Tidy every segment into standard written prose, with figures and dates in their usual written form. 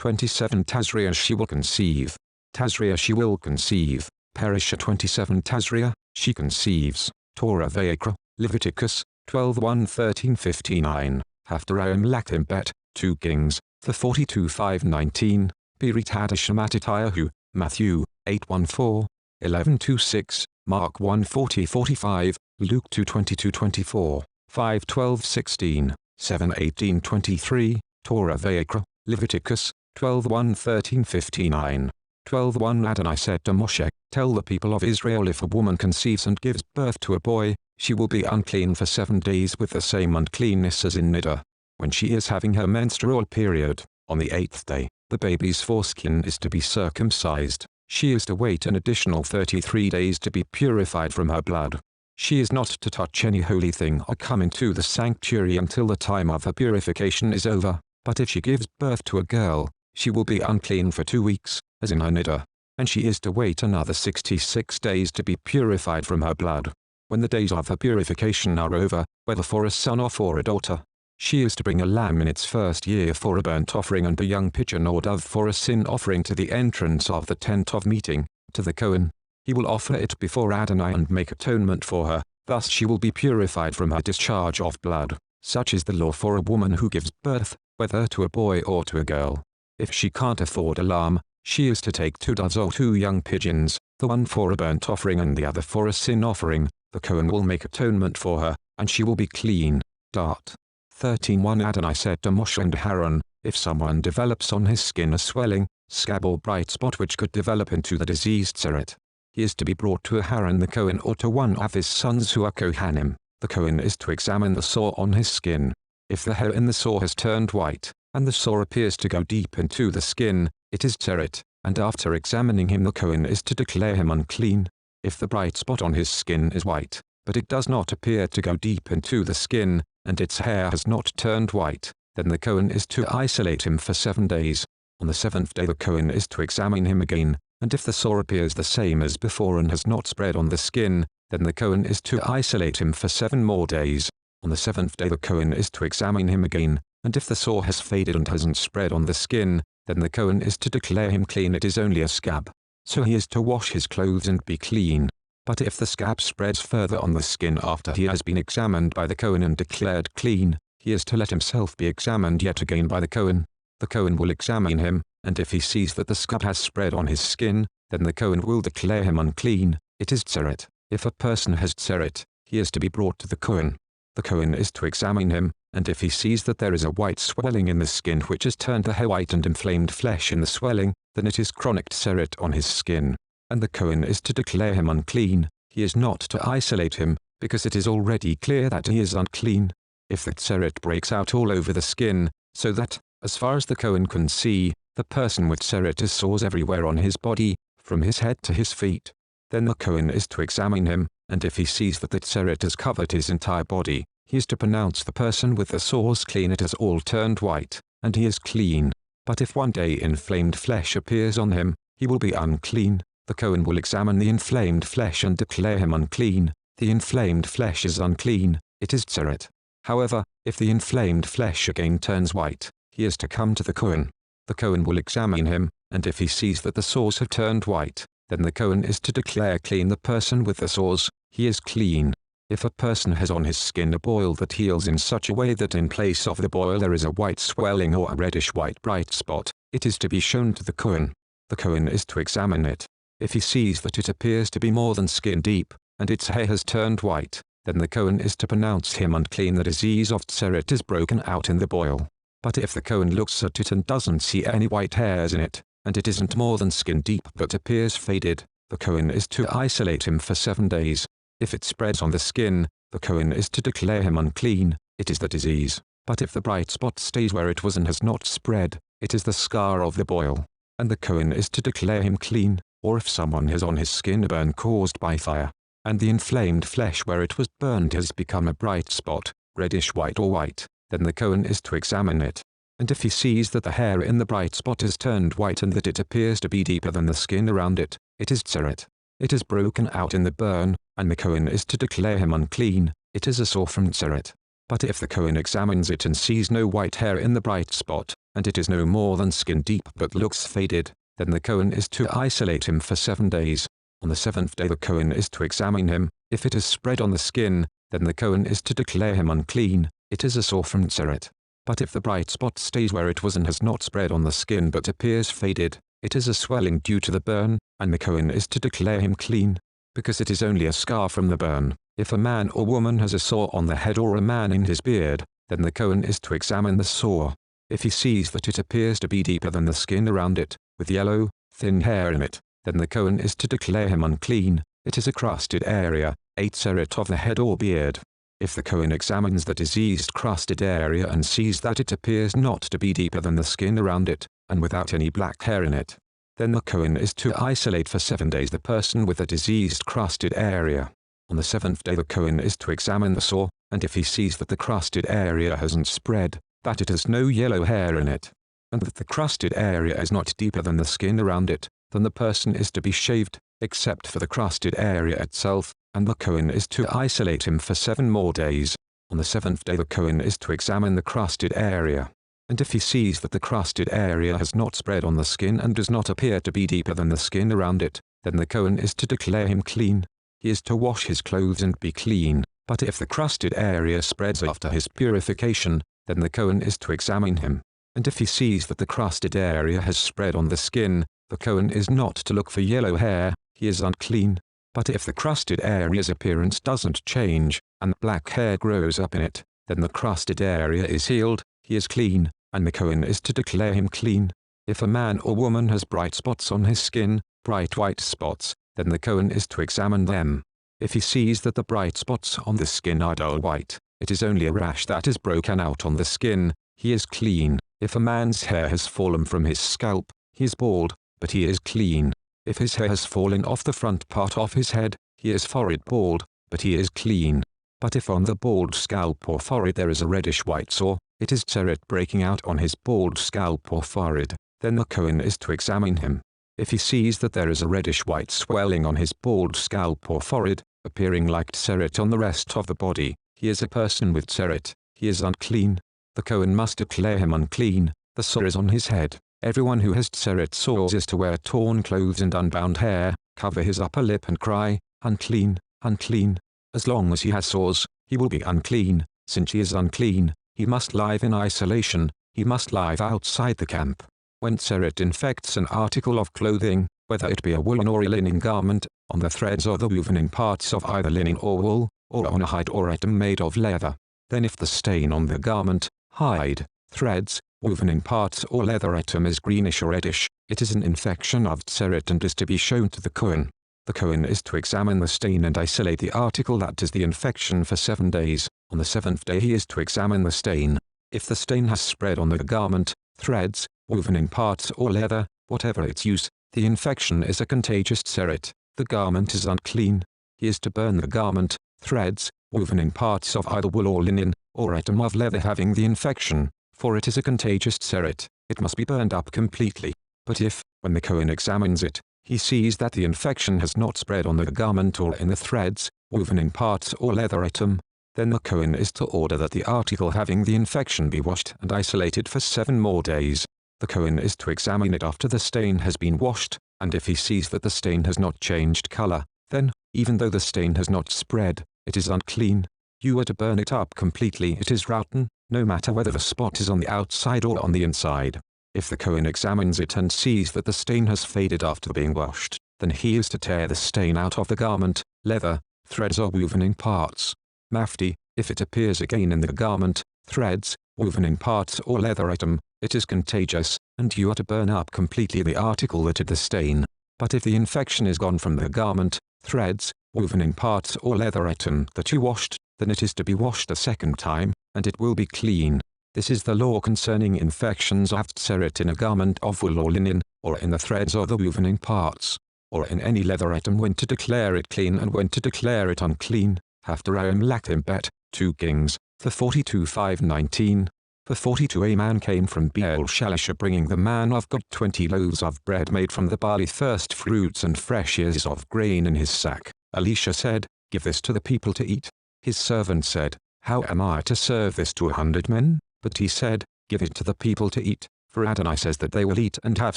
27 Tazria She will conceive. Tazria She will conceive. Parashah 27 Tazria She conceives. Torah Vayikra, Leviticus, 12:1-13-59. Haftarah Lakim Bet, 2 Kings, 42:5-19. Pirit Hadashah Mattityahu, Matthew, 8:1-4, 11:2-6, Mark 1:40-45, Luke 2:22-24, 5:12-16, 7:18-23, Torah Vayikra, Leviticus, 12:1-13-59. 12:1 Adonai said to Moshe, "Tell the people of Israel, if a woman conceives and gives birth to a boy, she will be unclean for 7 days with the same uncleanness as in Niddah. When she is having her menstrual period, on the 8th day, the baby's foreskin is to be circumcised. She is to wait an additional 33 days to be purified from her blood. She is not to touch any holy thing or come into the sanctuary until the time of her purification is over. But if she gives birth to a girl, she will be unclean for 2 weeks, as in her Niddah, and she is to wait another 66 days to be purified from her blood. When the days of her purification are over, whether for a son or for a daughter, she is to bring a lamb in its first year for a burnt offering and a young pigeon or dove for a sin offering to the entrance of the tent of meeting, to the Kohen. He will offer it before Adonai and make atonement for her, thus she will be purified from her discharge of blood. Such is the law for a woman who gives birth, whether to a boy or to a girl. If she can't afford a lamb, she is to take 2 doves or 2 young pigeons, the one for a burnt offering and the other for a sin offering. The Kohen will make atonement for her, and she will be clean. 13:1 Adonai said to Moshe and Aaron, if someone develops on his skin a swelling, scab or bright spot which could develop into the diseased tzeret, he is to be brought to Aaron the Kohen or to one of his sons who are Kohanim. The Kohen is to examine the sore on his skin. If the hair in the sore has turned white, and the sore appears to go deep into the skin, it is tzeret, and after examining him the Kohen is to declare him unclean. If the bright spot on his skin is white, but it does not appear to go deep into the skin, and its hair has not turned white, then the Kohen is to isolate him for 7 days. On the 7th day the Kohen is to examine him again, and if the sore appears the same as before and has not spread on the skin, then the Kohen is to isolate him for 7 more days. On the 7th day the Kohen is to examine him again, and if the sore has faded and hasn't spread on the skin, then the Kohen is to declare him clean. It is only a scab, so he is to wash his clothes and be clean. But if the scab spreads further on the skin after he has been examined by the Kohen and declared clean, he is to let himself be examined yet again by the Kohen. The Kohen will examine him, and if he sees that the scab has spread on his skin, then the Kohen will declare him unclean. It is tzeret. If a person has tzeret, he is to be brought to the Kohen. The Kohen is to examine him, and if he sees that there is a white swelling in the skin which has turned the hair white and inflamed flesh in the swelling, then it is chronic tzeret on his skin. And the Kohen is to declare him unclean. He is not to isolate him, because it is already clear that he is unclean. If the tzeret breaks out all over the skin, so that, as far as the Kohen can see, the person with tzeret has sores everywhere on his body, from his head to his feet, then the Kohen is to examine him, and if he sees that the tzeret has covered his entire body, he is to pronounce the person with the sores clean. It has all turned white, and he is clean. But if one day inflamed flesh appears on him, he will be unclean. The Kohen will examine the inflamed flesh and declare him unclean. The inflamed flesh is unclean. It is tzeret. However, if the inflamed flesh again turns white, he is to come to the Kohen. The Kohen will examine him, and if he sees that the sores have turned white, then the Kohen is to declare clean the person with the sores. He is clean. If a person has on his skin a boil that heals in such a way that in place of the boil there is a white swelling or a reddish-white bright spot, it is to be shown to the Kohen. The Kohen is to examine it. If he sees that it appears to be more than skin deep, and its hair has turned white, then the Kohen is to pronounce him unclean. The disease of tzeret is broken out in the boil. But if the Kohen looks at it and doesn't see any white hairs in it, and it isn't more than skin deep but appears faded, the Kohen is to isolate him for 7 days. If it spreads on the skin, the Kohen is to declare him unclean. It is the disease. But if the bright spot stays where it was and has not spread, it is the scar of the boil, and the Kohen is to declare him clean. Or if someone has on his skin a burn caused by fire, and the inflamed flesh where it was burned has become a bright spot, reddish white or white, then the Kohen is to examine it. And if he sees that the hair in the bright spot has turned white and that it appears to be deeper than the skin around it, it is tzeret. It is broken out in the burn, and the Kohen is to declare him unclean. It is a sore from tzeret. But if the Kohen examines it and sees no white hair in the bright spot, and it is no more than skin deep but looks faded, then the Kohen is to isolate him for 7 days. On the 7th day the Kohen is to examine him. If it is spread on the skin, then the Kohen is to declare him unclean. It is a sore from tzeret. But if the bright spot stays where it was and has not spread on the skin but appears faded, it is a swelling due to the burn, and the Kohen is to declare him clean, because it is only a scar from the burn. If a man or woman has a sore on the head or a man in his beard, then the Kohen is to examine the sore. If he sees that it appears to be deeper than the skin around it, with yellow, thin hair in it, then the Kohen is to declare him unclean. It is a crusted area, a tzeret of the head or beard. If the Kohen examines the diseased crusted area and sees that it appears not to be deeper than the skin around it, and without any black hair in it, then the Kohen is to isolate for 7 days the person with the diseased crusted area. On the 7th day the Kohen is to examine the sore, and if he sees that the crusted area hasn't spread, that it has no yellow hair in it, and that the crusted area is not deeper than the skin around it, then the person is to be shaved, except for the crusted area itself, and the Kohen is to isolate him for 7 more days. On the 7th day the Kohen is to examine the crusted area, and if he sees that the crusted area has not spread on the skin and does not appear to be deeper than the skin around it, then the Kohen is to declare him clean. He is to wash his clothes and be clean. But if the crusted area spreads after his purification, then the Kohen is to examine him. And if he sees that the crusted area has spread on the skin, the Kohen is not to look for yellow hair. He is unclean. But if the crusted area's appearance doesn't change, and black hair grows up in it, then the crusted area is healed. He is clean, and the Kohen is to declare him clean. If a man or woman has bright spots on his skin, bright white spots, then the Kohen is to examine them. If he sees that the bright spots on the skin are dull white, it is only a rash that is broken out on the skin. He is clean. If a man's hair has fallen from his scalp, he is bald, but he is clean. If his hair has fallen off the front part of his head, he is forehead bald, but he is clean. But if on the bald scalp or forehead there is a reddish white sore, it is tzeret breaking out on his bald scalp or forehead, then the Kohen is to examine him. If he sees that there is a reddish white swelling on his bald scalp or forehead, appearing like tzeret on the rest of the body, he is a person with tzeret. He is unclean. The Kohen must declare him unclean. The sore is on his head. Everyone who has tzeret sores is to wear torn clothes and unbound hair, cover his upper lip and cry, unclean, unclean. As long as he has sores, he will be unclean. Since he is unclean, he must live in isolation. He must live outside the camp. When tzeret infects an article of clothing, whether it be a woolen or a linen garment, on the threads or the woven in parts of either linen or wool, or on a hide or item made of leather, then if the stain on the garment, hide, threads, woven in parts or leather item is greenish or reddish, it is an infection of tzeret and is to be shown to the Kohen. The Kohen is to examine the stain and isolate the article that is the infection for 7 days. On the 7th day he is to examine the stain. If the stain has spread on the garment, threads, woven in parts or leather, whatever its use, the infection is a contagious tzeret. The garment is unclean. He is to burn the garment, threads, woven in parts of either wool or linen, or item of leather having the infection, for it is a contagious tzeret. It must be burned up completely. But if, when the Kohen examines it, he sees that the infection has not spread on the garment or in the threads, woven in parts or leather item, then the Kohen is to order that the article having the infection be washed and isolated for 7 more days. The Kohen is to examine it after the stain has been washed, and if he sees that the stain has not changed color, then, even though the stain has not spread, it is unclean. You are to burn it up completely. It is rotten, no matter whether the spot is on the outside or on the inside. If the Kohen examines it and sees that the stain has faded after being washed, then he is to tear the stain out of the garment, leather, threads or woven in parts. Mafti, if it appears again in the garment, threads, woven in parts or leather item, it is contagious, and you are to burn up completely the article that had the stain. But if the infection is gone from the garment, threads, woven in parts or leather item that you washed, then it is to be washed a second time, and it will be clean. This is the law concerning infections of tzeret in a garment of wool or linen, or in the threads or the woven in parts, or in any leather item, when to declare it clean and when to declare it unclean. Haftarah Lachim Bet, 2 Kings, for 42:5-19. For 42 a man came from Baal Shalisha bringing the man of God 20 loaves of bread made from the barley first fruits and fresh ears of grain in his sack. Elisha said, "Give this to the people to eat." His servant said, How am I to serve this to 100 men? But he said, give it to the people to eat, for Adonai says that they will eat and have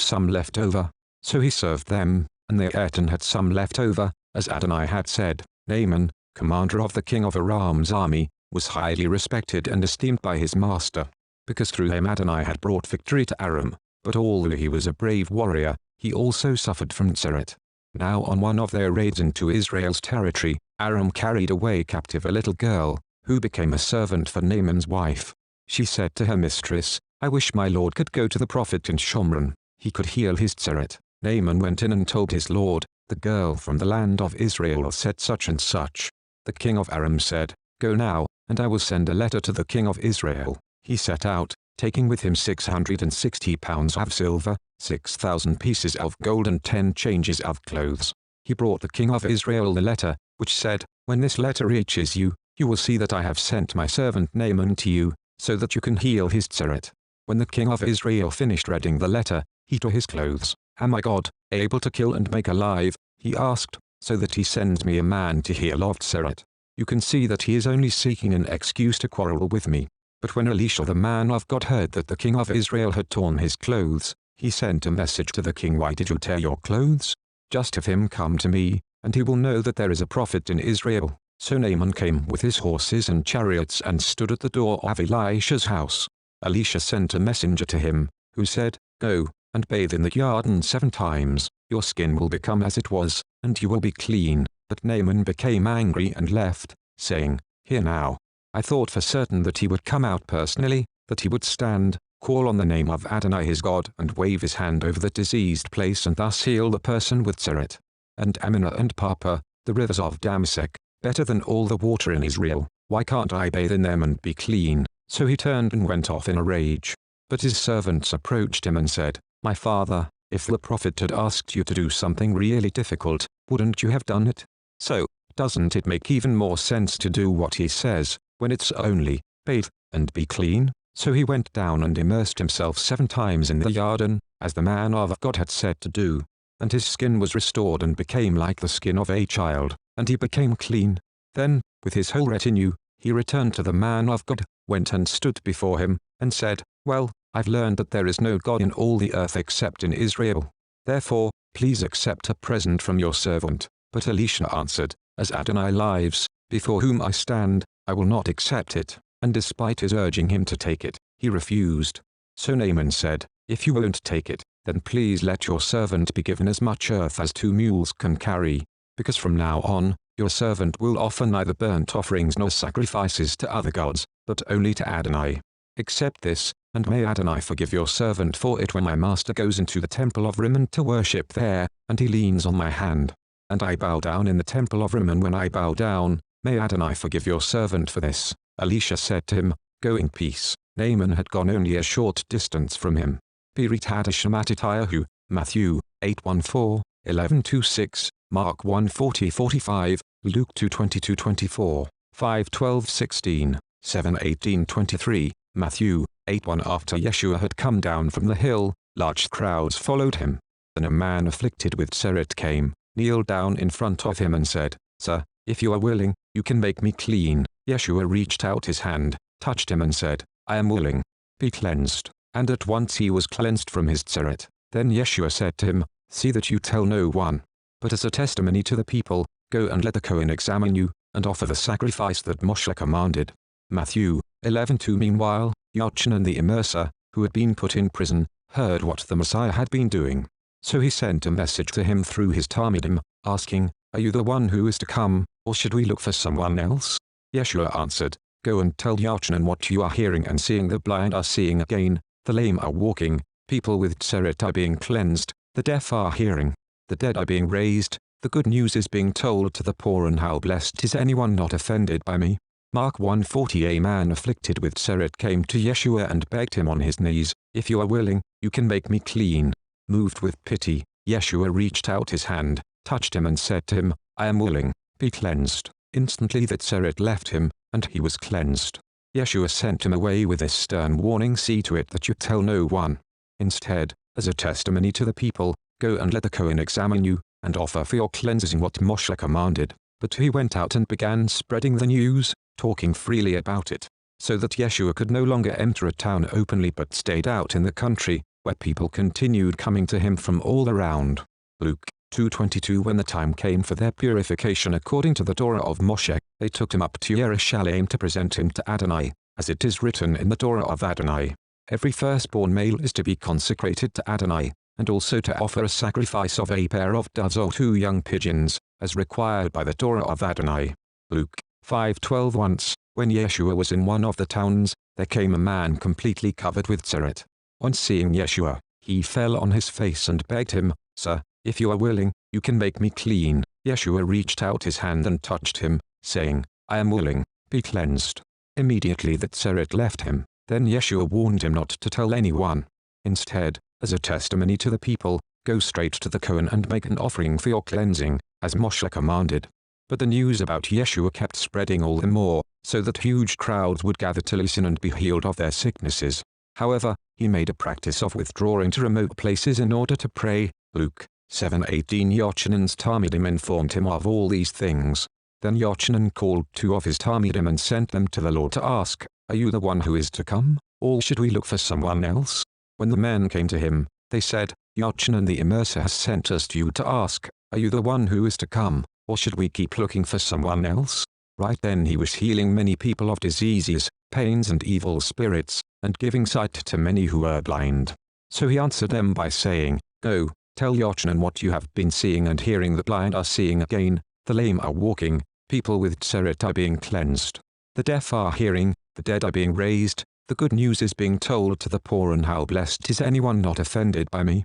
some left over. So he served them, and they ate and had some left over, as Adonai had said. Naaman, commander of the king of Aram's army, was highly respected and esteemed by his master, because through him Adonai had brought victory to Aram. But although he was a brave warrior, he also suffered from Tzeret. Now on one of their raids into Israel's territory, Aram carried away captive a little girl, who became a servant for Naaman's wife. She said to her mistress, I wish my lord could go to the prophet in Shomron. He could heal his Tzeret. Naaman went in and told his lord, the girl from the land of Israel said such and such. The king of Aram said, go now, and I will send a letter to the king of Israel. He set out, taking with him 660 pounds of silver, 6,000 pieces of gold and 10 changes of clothes. He brought the king of Israel the letter, which said, when this letter reaches you, you will see that I have sent my servant Naaman to you, so that you can heal his Tzeret. When the king of Israel finished reading the letter, he tore his clothes. Am I God, able to kill and make alive? He asked, so that he sends me a man to heal of Tzeret. You can see that he is only seeking an excuse to quarrel with me. But when Elisha the man of God heard that the king of Israel had torn his clothes, he sent a message to the king, why did you tear your clothes? Just have him come to me, and he will know that there is a prophet in Israel. So Naaman came with his horses and chariots and stood at the door of Elisha's house. Elisha sent a messenger to him, who said, go, and bathe in the Jordan 7 times, your skin will become as it was, and you will be clean. But Naaman became angry and left, saying, here now. I thought for certain that he would come out personally, that he would stand, call on the name of Adonai his God and wave his hand over the diseased place and thus heal the person with Tzeret. And Ammonah and Papa, the rivers of Damasek, better than all the water in Israel, why can't I bathe in them and be clean? So he turned and went off in a rage. But his servants approached him and said, my father, if the prophet had asked you to do something really difficult, wouldn't you have done it? So, doesn't it make even more sense to do what he says, when it's only, bathe, and be clean? So he went down and immersed himself 7 times in the Jordan, as the man of God had said to do. And his skin was restored and became like the skin of a child, and he became clean. Then, with his whole retinue, he returned to the man of God, went and stood before him, and said, well, I've learned that there is no God in all the earth except in Israel. Therefore, please accept a present from your servant. But Elisha answered, as Adonai lives, before whom I stand, I will not accept it. And despite his urging him to take it, he refused. So Naaman said, if you won't take it, then please let your servant be given as much earth as 2 mules can carry. Because from now on, your servant will offer neither burnt offerings nor sacrifices to other gods, but only to Adonai. Accept this, and may Adonai forgive your servant for it when my master goes into the temple of Rimmon to worship there, and he leans on my hand. And I bow down in the temple of Rimmon when I bow down, may Adonai forgive your servant for this. Elisha said to him, go in peace. Naaman had gone only a short distance from him. Pirit Hadashah Mattityahu, Matthew, 8:14, 11:26, Mark 1:40-45, Luke 2:22-24, 5:12-16, 7:18-23, Matthew, 8:1. After Yeshua had come down from the hill, large crowds followed him. Then a man afflicted with Tzeret came, kneeled down in front of him and said, sir, if you are willing, you can make me clean. Yeshua reached out his hand, touched him and said, I am willing. Be cleansed. And at once he was cleansed from his Tzeret. Then Yeshua said to him, see that you tell no one. But as a testimony to the people, go and let the Kohen examine you, and offer the sacrifice that Moshe commanded. Matthew, 11:2. Meanwhile, Yochanan the immerser, who had been put in prison, heard what the Messiah had been doing. So he sent a message to him through his Talmidim, asking, are you the one who is to come, or should we look for someone else? Yeshua answered, go and tell Yochanan what you are hearing and seeing. The blind are seeing again, the lame are walking, people with Tzeret are being cleansed, the deaf are hearing, the dead are being raised, the good news is being told to the poor, and how blessed is anyone not offended by me. Mark 1:40. A man afflicted with Tzeret came to Yeshua and begged him on his knees, if you are willing, you can make me clean. Moved with pity, Yeshua reached out his hand, touched him and said to him, I am willing, be cleansed. Instantly the Tzeret left him, and he was cleansed. Yeshua sent him away with this stern warning, see to it that you tell no one. Instead, as a testimony to the people, go and let the Kohen examine you, and offer for your cleansing what Moshe commanded. But he went out and began spreading the news, talking freely about it, so that Yeshua could no longer enter a town openly but stayed out in the country, where people continued coming to him from all around. Luke 2:22. When the time came for their purification according to the Torah of Moshe, they took him up to Jerusalem to present him to Adonai, as it is written in the Torah of Adonai. Every firstborn male is to be consecrated to Adonai, and also to offer a sacrifice of a pair of doves or 2 young pigeons, as required by the Torah of Adonai. Luke 5:12. Once, when Yeshua was in one of the towns, there came a man completely covered with tzeret. On seeing Yeshua, he fell on his face and begged him, "Sir, if you are willing, you can make me clean." Yeshua reached out his hand and touched him, saying, "I am willing, be cleansed." Immediately the tzeret left him. Then Yeshua warned him not to tell anyone. Instead, as a testimony to the people, go straight to the Kohen and make an offering for your cleansing, as Moshe commanded. But the news about Yeshua kept spreading all the more, so that huge crowds would gather to listen and be healed of their sicknesses. However, he made a practice of withdrawing to remote places in order to pray. Luke 7:18. Yochanan's Talmidim informed him of all these things. Then Yochanan called 2 of his Talmidim and sent them to the Lord to ask, "Are you the one who is to come, or should we look for someone else?" When the men came to him, they said, "Yochanan the immerser has sent us to you to ask, are you the one who is to come, or should we keep looking for someone else?" Right then he was healing many people of diseases, pains and evil spirits, and giving sight to many who were blind. So he answered them by saying, "Go, tell Yochanan what you have been seeing and hearing. The blind are seeing again, the lame are walking, people with tzeret are being cleansed, the deaf are hearing, the dead are being raised, the good news is being told to the poor, and how blessed is anyone not offended by me."